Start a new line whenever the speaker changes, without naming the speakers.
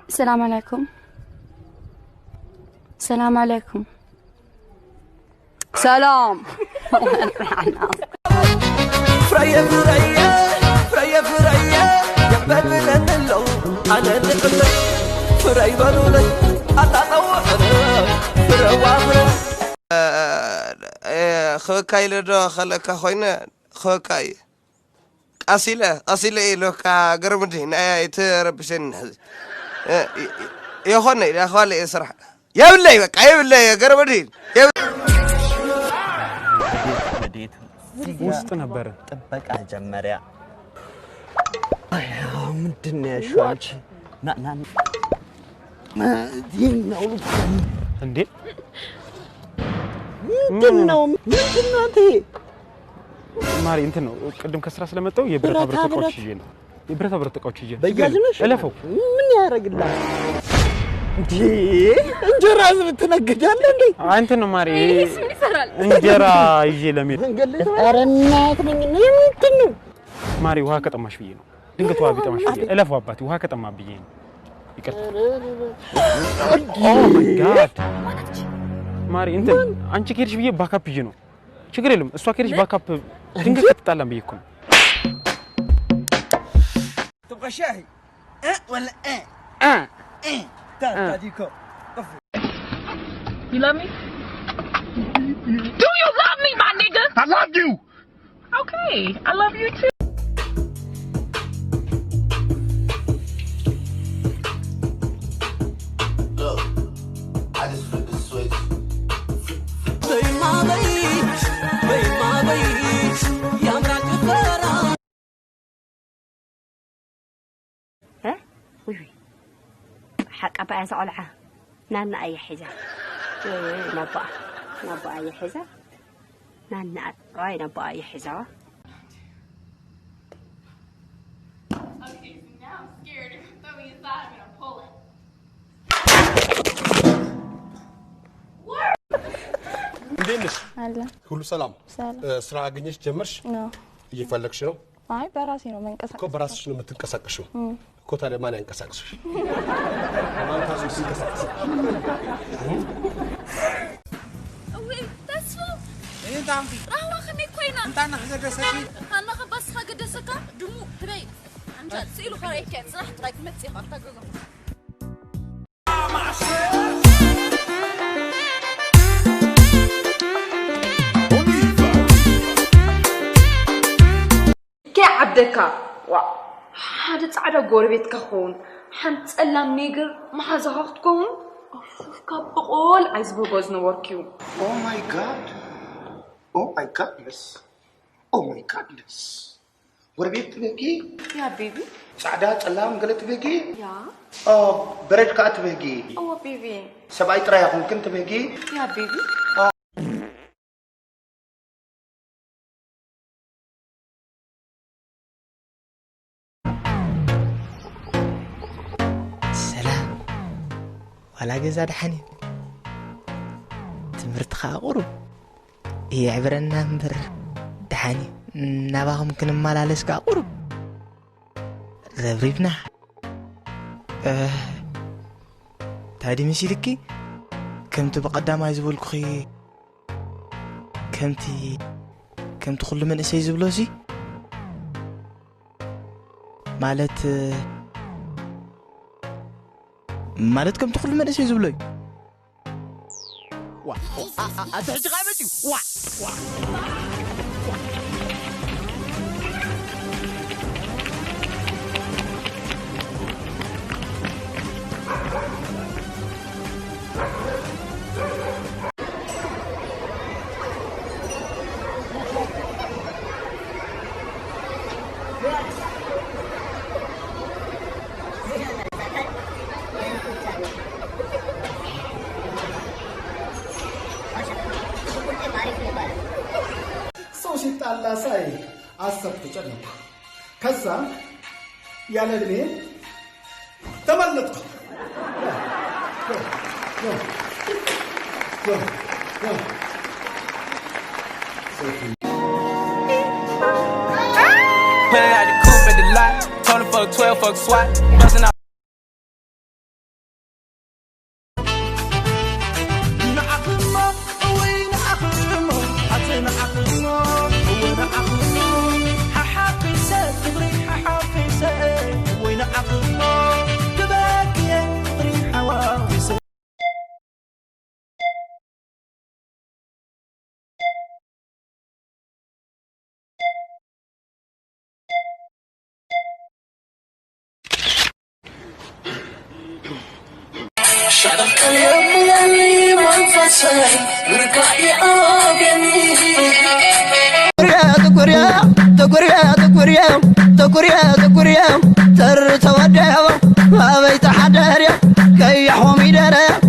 السلام عليكم. السلام عليكم. سلام. فريا فريا فريا فريا يبلغن لو انا نقل فري بلولي اتطوع فروا خوكاي لدو خلك خوينا خوكاي أصيلة لك قرمتين يتربسن يا خوني يا خالي اسرح يا بالله بقى يا بالله يا قرمتين
ውስጥ ነበረ
ጥበቃ ጀመሪያ ምንድን ነው ያሻች ና ይሄኛው
እንዴ
ምንድነው አንተ
ማሪ እንትን ነው ቅድም ከስራ ስለመጣው የብረታ ብረት እቃዎች ይዤ ነው የብረታ ብረት እቃዎች ይዤ
በያዝነሽ
እለፈው
ምን ያደርግልሃል እንዴ እንጀራ ትነግጃለህ እንዴ
አንተ ነው ማሪ እንጀራ ይዤ ለምን
ኧረ እናት ነኝ ምንድን ነው
ማሪ ውሃ ከጠማሽ ብዬ ነው ድንገት ውሃ ቢጠማሽ ብዬ እለፈው አባቴ ውሃ ከጠማ ብዬ ነው ይቅርታ ኦ ማይ ጋድ ማሪ እንትን አንቺ ከሄድሽ ብዬ ባካፕ ይዤ ነው ችግር የለም እሷ ከሄድሽ ባካፕ ድንገት ከተጣላን ብዬ እኮ ነው
تبغى شاهي ولا تاجيكو
You love me? Do you love me, my nigga?
I love you.
Okay, I love you too.
Look, I just flipped the switch.
وي حق بقى زعلعه نانا اي حزه نبا اي حزه نانا راي نبا اي حزه
Okay, so now I'm scared. If you throw me inside, I'm gonna pull it.
እንዴት ነሽ?
አለ
ሁሉ ሰላም?
ሰላም።
ስራ አገኘሽ ጀመርሽ?
ነው
እየፈለግሽ ነው?
አይ በራሴ ነው መንቀሳቀስ
እኮ በራስሽ ነው የምትንቀሳቀሽው እኮ ታዲያ ማን ያንቀሳቅስሽ? ማን ታስሽ ሲንቀሳቀስ?
Wait, that's so.
انت عم في
راهو خمي كوينا.
انت انا حقدسكي
انا خبص حقدسك دمو هبي. انت تسيلو خريك صح تراك متسي خرطا جوجو.
عبدك هذا صعدا غوربيت كخون حنت صلام نيجر ما حزاختكم كبقول عايز بغوز نوركيو
Oh my God. Oh my goodness. Oh my goodness. ጎረቤት ትበጊ
يا بيبي
ጻዕዳ ጸላም ገለ ትበጊ
يا
በረድ ከኣ ትበጊ
او بيبي
ሰብኣይ ጥራይ ይኹንክን ትበጊ
يا بيبي
ሰላም ዋላ ገዛ ድሓኒ ትምህርትኻ ቁሩብ ይዕብረና እምበር ድሓኒ ናባኹም ክንመላለስ ከዓ ቁሩብ ዘብሪብና ታዲ መሲልኪ ከምቲ ብቐዳማይ ዝበልኩኺ ከምቲ ኩሉ መንእሰይ ዝብሎሲ ማለት ከምቲ ኩሉ መንእሰይ ዝብሎይ ዋ ኣትሕጂ ቃመፅዩ ዋ
ሰው ሲጣላ ሳይ አሰብኩ ጨነኩ ከዛ ያለ እድሜ ተመለጥኩ
Put it out the coupe at the lot. Told her fuck 12, fuck SWAT. Bustin' out.
تر تودعوا ما بيت حداريا كي يحومي داريا